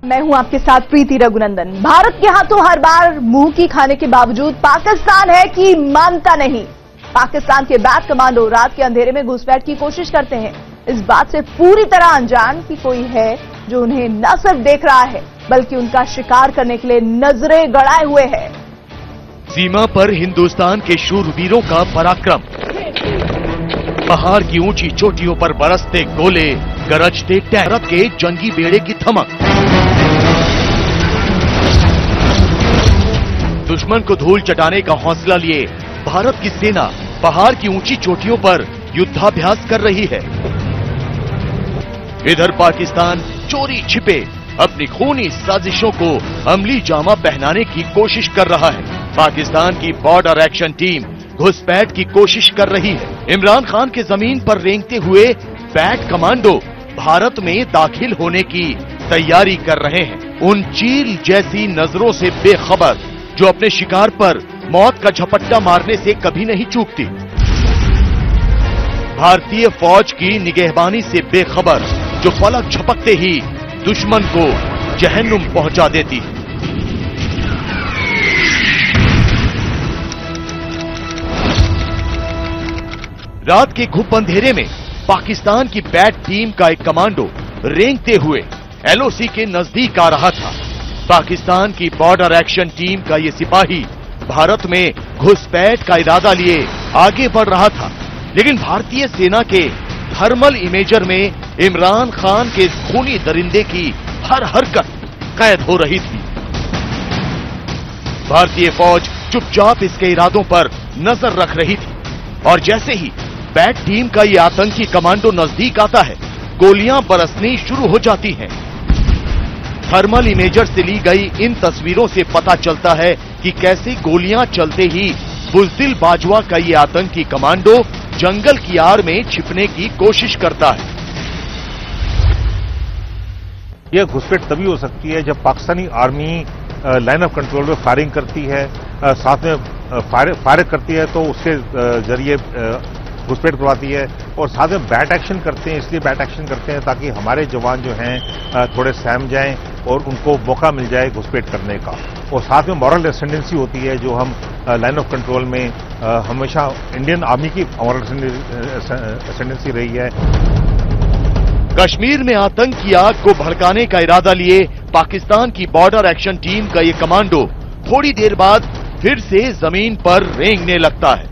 मैं हूं आपके साथ प्रीति रघुनंदन। भारत के हाथों हर बार मुंह की खाने के बावजूद पाकिस्तान है कि मानता नहीं। पाकिस्तान के बैट कमांडो रात के अंधेरे में घुसपैठ की कोशिश करते हैं, इस बात से पूरी तरह अनजान कि कोई है जो उन्हें न सिर्फ देख रहा है बल्कि उनका शिकार करने के लिए नजरें गड़ाए हुए है। सीमा पर हिंदुस्तान के शूरवीरों का पराक्रम, पहाड़ की ऊंची चोटियों पर बरसते गोले, गरजते टैंक के जंगी बेड़े की धमक, दुश्मन को धूल चटाने का हौसला लिए भारत की सेना पहाड़ की ऊंची चोटियों पर युद्धाभ्यास कर रही है। इधर पाकिस्तान चोरी छिपे अपनी खूनी साजिशों को अमली जामा पहनाने की कोशिश कर रहा है। पाकिस्तान की बॉर्डर एक्शन टीम घुसपैठ की कोशिश कर रही है। इमरान खान के जमीन पर रेंगते हुए बैट कमांडो भारत में दाखिल होने की तैयारी कर रहे हैं। उन चील जैसी नजरों से बेखबर जो अपने शिकार पर मौत का झपट्टा मारने से कभी नहीं चूकती। भारतीय फौज की निगहबानी से बेखबर जो पलक झपकते ही दुश्मन को जहन्नुम पहुंचा देती है। रात के घुप अंधेरे में पाकिस्तान की बैट टीम का एक कमांडो रेंगते हुए एलओसी के नजदीक आ रहा था। पाकिस्तान की बॉर्डर एक्शन टीम का ये सिपाही भारत में घुसपैठ का इरादा लिए आगे बढ़ रहा था, लेकिन भारतीय सेना के थर्मल इमेजर में इमरान खान के खूनी दरिंदे की हर हरकत कैद हो रही थी। भारतीय फौज चुपचाप इसके इरादों पर नजर रख रही थी और जैसे ही बैट टीम का ये आतंकी कमांडो नजदीक आता है, गोलियां बरसनी शुरू हो जाती हैं। थर्मल इमेजर से ली गई इन तस्वीरों से पता चलता है कि कैसे गोलियां चलते ही बुज़दिल बाजवा का ये आतंकी कमांडो जंगल की आड़ में छिपने की कोशिश करता है। यह घुसपैठ तभी हो सकती है जब Pakistani army line of control में फायरिंग करती है, साथ में फायर करती है तो उसके जरिए घुसपैठ करवाती है, और साथ में बैट एक्शन करते हैं। इसलिए बैट एक्शन करते हैं ताकि हमारे जवान जो हैं थोड़े सहम जाएं और उनको मौका मिल जाए घुसपैठ करने का। और साथ में मॉरल एसेंडेंसी होती है जो हम लाइन ऑफ कंट्रोल में हमेशा इंडियन आर्मी की मॉरल एसेंडेंसी रही है। कश्मीर में आतंक की आग को भड़काने का इरादा लिए पाकिस्तान की बॉर्डर एक्शन टीम का ये कमांडो थोड़ी देर बाद फिर से जमीन पर रेंगने लगता है।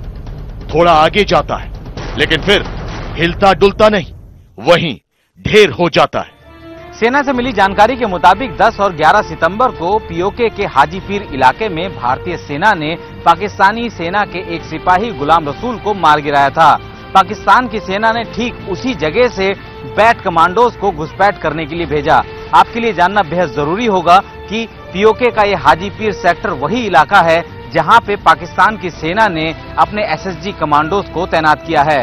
थोड़ा आगे जाता है लेकिन फिर हिलता डुलता नहीं, वहीं ढेर हो जाता है। सेना से मिली जानकारी के मुताबिक 10 और 11 सितंबर को पीओके के हाजीपीर इलाके में भारतीय सेना ने पाकिस्तानी सेना के एक सिपाही गुलाम रसूल को मार गिराया था। पाकिस्तान की सेना ने ठीक उसी जगह से बैट कमांडोज को घुसपैठ करने के लिए भेजा। आपके लिए जानना बेहद जरूरी होगा कि पीओके का यह हाजीपीर सेक्टर वही इलाका है जहां पे पाकिस्तान की सेना ने अपने एसएसजी कमांडोज को तैनात किया है।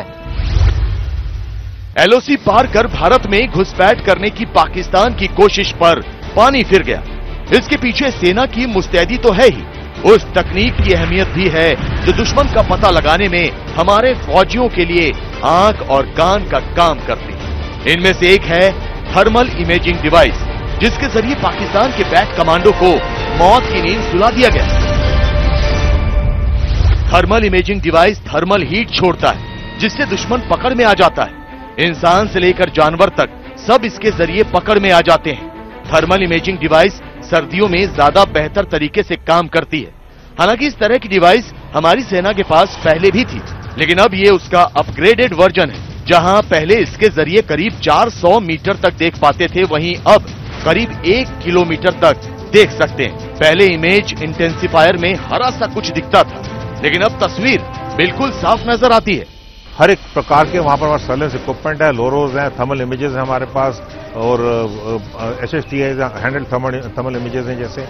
एलओसी पार कर भारत में घुसपैठ करने की पाकिस्तान की कोशिश पर पानी फिर गया। इसके पीछे सेना की मुस्तैदी तो है ही, उस तकनीक की अहमियत भी है जो दुश्मन का पता लगाने में हमारे फौजियों के लिए आंख और कान का काम करती है। इनमें से एक है थर्मल इमेजिंग डिवाइस, जिसके जरिए पाकिस्तान के बैट कमांडो को मौत की नींद सुला दिया गया। Thermal imaging device thermal heat छोड़ता है जिससे दुश्मन पकड़ में आ जाता है। इंसान से लेकर जानवर तक सब इसके जरिए पकड़ में आ जाते हैं। थर्मल इमेजिंग डिवाइस सर्दियों में ज्यादा बेहतर तरीके से काम करती है। हालांकि इस तरह की डिवाइस हमारी सेना के पास पहले भी थी, लेकिन अब ये उसका अपग्रेडेड वर्जन है। जहां पहले इसके जरिए करीब 400 मीटर तक देख पाते थे, वहीं अब करीब 1 किलोमीटर तक देख सकते हैं। पहले इमेज इंटेंसिफायर में हरा सा कुछ दिखता था, लेकिन अब तस्वीर बिल्कुल साफ नजर आती है। हर एक प्रकार के वहां पर हमारा सर्वेलेंस इक्विपमेंट है, लोरोज हैं, थर्मल इमेजेस हैं हमारे पास, और HST हैंडल थर्मल इमेजेस हैं जैसे,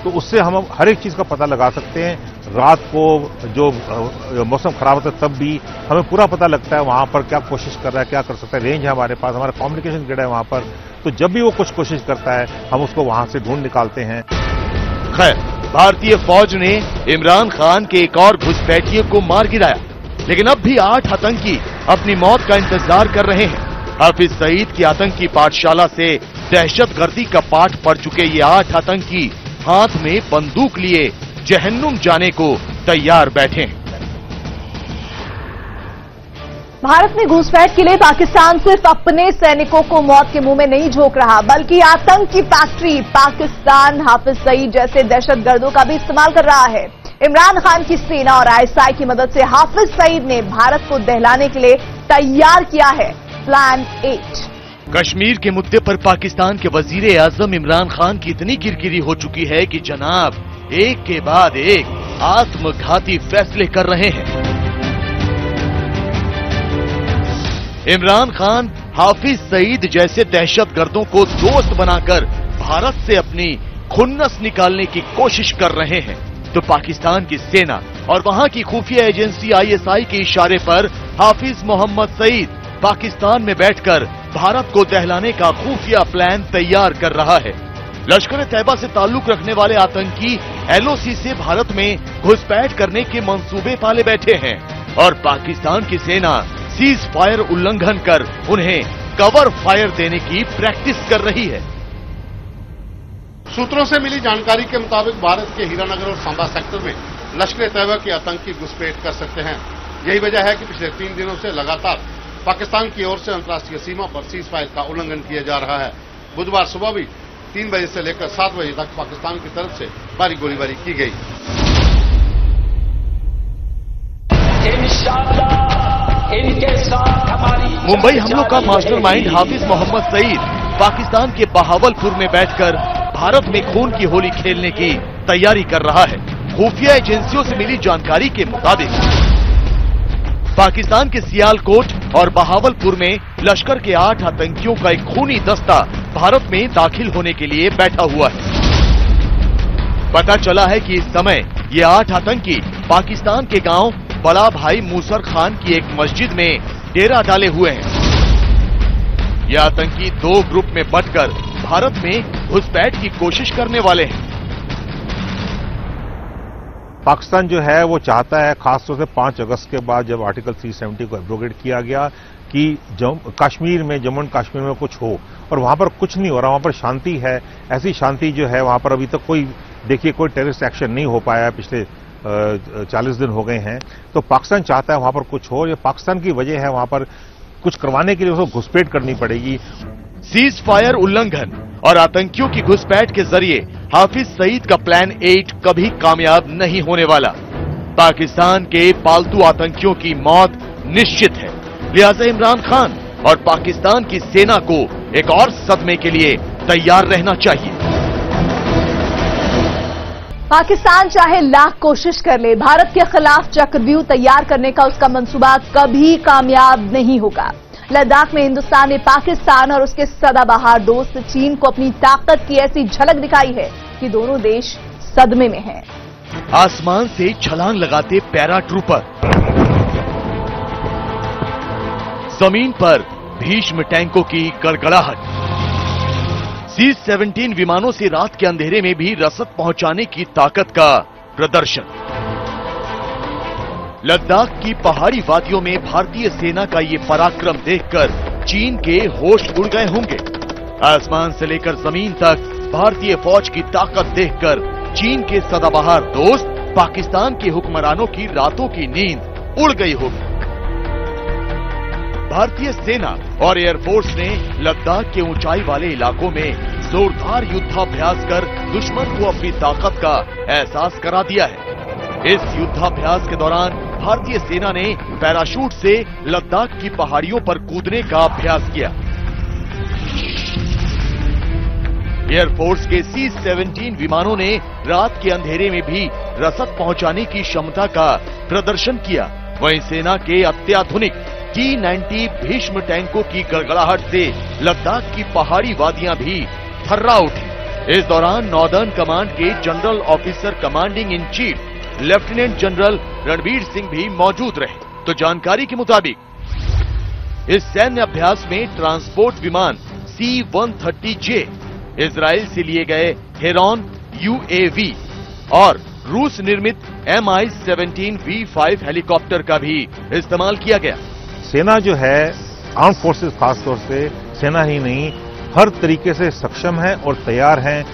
तो उससे हम हर एक चीज का पता लगा सकते हैं। रात को जो मौसम खराब होता है तब भी हमें पूरा पता लगता है वहां पर क्या कोशिश कर रहा है, क्या कर सकता है। रेंज है हमारे पास, हमारा कम्युनिकेशन ग्रिड है वहां पर, तो जब भी वो कुछ कोशिश करता है हम उसको वहां से ढूंढ निकालते हैं। खैर, भारतीय फौज ने इमरान खान के एक और घुसपैठिए को मार गिराया, लेकिन अब भी 8 आतंकी अपनी मौत का इंतजार कर रहे हैं। हाफिज सईद की आतंकी पाठशाला से दहशतगर्दी का पाठ पढ़ चुके ये 8 आतंकी हाथ में बंदूक लिए जहन्नुम जाने को तैयार बैठे हैं। भारत में घुसपैठ के लिए पाकिस्तान सिर्फ अपने सैनिकों को मौत के मुंह में नहीं झोंक रहा, बल्कि आतंक की फैक्ट्री पाकिस्तान हाफिज सईद जैसे दहशतगर्दों का भी इस्तेमाल कर रहा है। इमरान खान की सेना और आईएसआई की मदद से हाफिज सईद ने भारत को दहलाने के लिए तैयार किया है प्लान 8। कश्मीर के मुद्दे पर पाकिस्तान के वजीर आजम इमरान खान की इतनी किरकिरी हो चुकी है कि जनाब एक के बाद एक आत्मघाती फैसले कर रहे हैं। इमरान खान हाफिज सईद जैसे दहशतगर्दों को दोस्त बनाकर भारत से अपनी खुन्नस निकालने की कोशिश कर रहे हैं, तो पाकिस्तान की सेना और वहां की खुफिया एजेंसी आईएसआई के इशारे पर हाफिज मोहम्मद सईद पाकिस्तान में बैठकर भारत को दहलाने का खुफिया प्लान तैयार कर रहा है। लश्कर तैयबा से ताल्लुक रखने वाले आतंकी एलओसी से भारत में घुसपैठ करने के मंसूबे पाले बैठे हैं और पाकिस्तान की सेना सीज फायर उल्लंघन कर उन्हें कवर फायर देने की प्रैक्टिस कर रही है। सूत्रों से मिली जानकारी के मुताबिक भारत के हीरानगर और सांबा सेक्टर में लश्कर तैयबा के आतंकी घुसपैठ कर सकते हैं। यही वजह है कि पिछले 3 दिनों से लगातार पाकिस्तान की ओर से अंतर्राष्ट्रीय सीमा पर सीज फायर का उल्लंघन किया जा रहा है। बुधवार सुबह भी 3 बजे से लेकर 7 बजे तक पाकिस्तान की तरफ से भारी गोलीबारी की गई। इनके साथ हमारी मुंबई हमलों का मास्टरमाइंड हाफिज मोहम्मद सईद पाकिस्तान के बहावलपुर में बैठकर भारत में खून की होली खेलने की तैयारी कर रहा है। खुफिया एजेंसियों से मिली जानकारी के मुताबिक पाकिस्तान के सियालकोट और बहावलपुर में लश्कर के 8 आतंकियों का एक खूनी दस्ता भारत में दाखिल होने के लिए बैठा हुआ है। पता चला है कि इस समय ये 8 आतंकी पाकिस्तान के गांव बड़ा भाई मूसर खान की एक मस्जिद में डेरा डाले हुए हैं। ये आतंकी 2 ग्रुप में बंटकर भारत में घुसपैठ की कोशिश करने वाले हैं। पाकिस्तान जो है वो चाहता है, खासतौर से 5 अगस्त के बाद जब आर्टिकल 370 को एब्रोगेट किया गया कि कश्मीर में, जम्मू एंड कश्मीर में कुछ हो, और वहां पर कुछ नहीं हो रहा, वहां पर शांति है। ऐसी शांति जो है वहां पर अभी तक कोई टेररिस्ट एक्शन नहीं हो पाया है, पिछले 40 दिन हो गए हैं। तो पाकिस्तान चाहता है वहां पर कुछ हो। ये पाकिस्तान की वजह है, वहां पर कुछ करवाने के लिए उसको घुसपैठ करनी पड़ेगी। सीज फायर उल्लंघन और आतंकियों की घुसपैठ के जरिए हाफिज सईद का प्लान 8 कभी कामयाब नहीं होने वाला। पाकिस्तान के पालतू आतंकियों की मौत निश्चित है, लिहाजा इमरान खान और पाकिस्तान की सेना को एक और सदमे के लिए तैयार रहना चाहिए। पाकिस्तान चाहे लाख कोशिश कर ले, भारत के खिलाफ चक्रव्यूह तैयार करने का उसका मंसूबा कभी कामयाब नहीं होगा। लद्दाख में हिंदुस्तान ने पाकिस्तान और उसके सदाबहार दोस्त चीन को अपनी ताकत की ऐसी झलक दिखाई है कि दोनों देश सदमे में हैं। आसमान से छलांग लगाते पैरा ट्रूपर, जमीन पर भीष्म टैंकों की गड़गड़ाहट, C-17 विमानों से रात के अंधेरे में भी रसद पहुंचाने की ताकत का प्रदर्शन। लद्दाख की पहाड़ी वादियों में भारतीय सेना का ये पराक्रम देखकर चीन के होश उड़ गए होंगे। आसमान से लेकर जमीन तक भारतीय फौज की ताकत देखकर चीन के सदाबहार दोस्त पाकिस्तान के हुक्मरानों की रातों की नींद उड़ गई होगी। भारतीय सेना और एयरफोर्स ने लद्दाख के ऊंचाई वाले इलाकों में जोरदार युद्धाभ्यास कर दुश्मन को अपनी ताकत का एहसास करा दिया है। इस युद्धाभ्यास के दौरान भारतीय सेना ने पैराशूट से लद्दाख की पहाड़ियों पर कूदने का अभ्यास किया। एयरफोर्स के C-17 विमानों ने रात के अंधेरे में भी रसद पहुंचाने की क्षमता का प्रदर्शन किया। वहीं सेना के अत्याधुनिक T-90 भीष्म टैंकों की गड़गड़ाहट से लद्दाख की पहाड़ी वादियां भी थर्रा उठी। इस दौरान नॉर्दर्न कमांड के general officer commanding in chief lieutenant general Ranbir Singh भी मौजूद रहे। तो जानकारी के मुताबिक इस सैन्य अभ्यास में ट्रांसपोर्ट विमान C-130J, इजराइल से लिए गए हेरॉन UAV और रूस निर्मित Mi-17 V5 हेलीकॉप्टर का भी इस्तेमाल किया गया। सेना जो है आर्म फोर्सेस खासतौर से सेना ही नहीं हर तरीके से सक्षम है और तैयार हैं।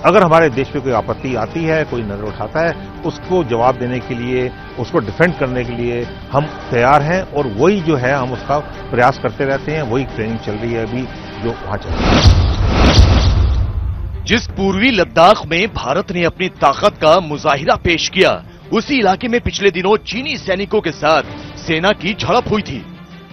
अगर हमारे देश पे कोई आपत्ति आती है, कोई नजर उठाता है, उसको जवाब देने के लिए, उसको डिफेंड करने के लिए हम तैयार हैं और वही जो है हम उसका प्रयास करते रहते हैं। वही ट्रेनिंग चल रही है अभी जो वहां चल रही है। जिस पूर्वी लद्दाख में भारत ने अपनी ताकत का मुजाहिरा पेश किया, उसी इलाके में पिछले दिनों चीनी सैनिकों के साथ सेना की झड़प हुई थी।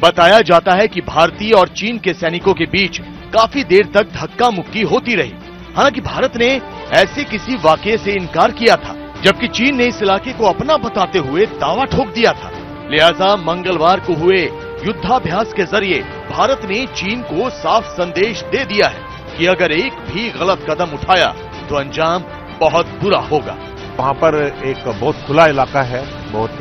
बताया जाता है कि भारतीय और चीन के सैनिकों के बीच काफी देर तक धक्का मुक्की होती रही। हालांकि भारत ने ऐसे किसी वाकये से इनकार किया था, जबकि चीन ने इस इलाके को अपना बताते हुए दावा ठोक दिया था। लिहाजा मंगलवार को हुए युद्धाभ्यास के जरिए भारत ने चीन को साफ संदेश दे दिया है कि अगर एक भी गलत कदम उठाया तो अंजाम बहुत बुरा होगा। वहां पर एक बहुत खुला इलाका है, बहुत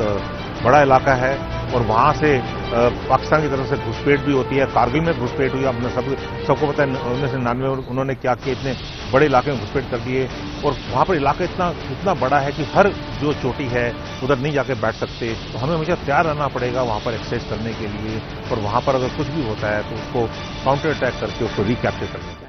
बड़ा इलाका है और वहां से पाकिस्तान की तरफ से घुसपैठ भी होती है। कारगिल में घुसपैठ हुई, आपने सबको पता है 1999 उन्होंने क्या किया, इतने बड़े इलाके में घुसपैठ कर दिए और वहां पर इलाका इतना बड़ा है कि हर जो चोटी है उधर नहीं जाके बैठ सकते। तो हमें हमेशा तैयार रहना पड़ेगा वहां पर एक्सेस करने के लिए और वहां पर अगर कुछ भी होता है तो उसको काउंटर अटैक करके उसको रिकैप्चर करने के लिए।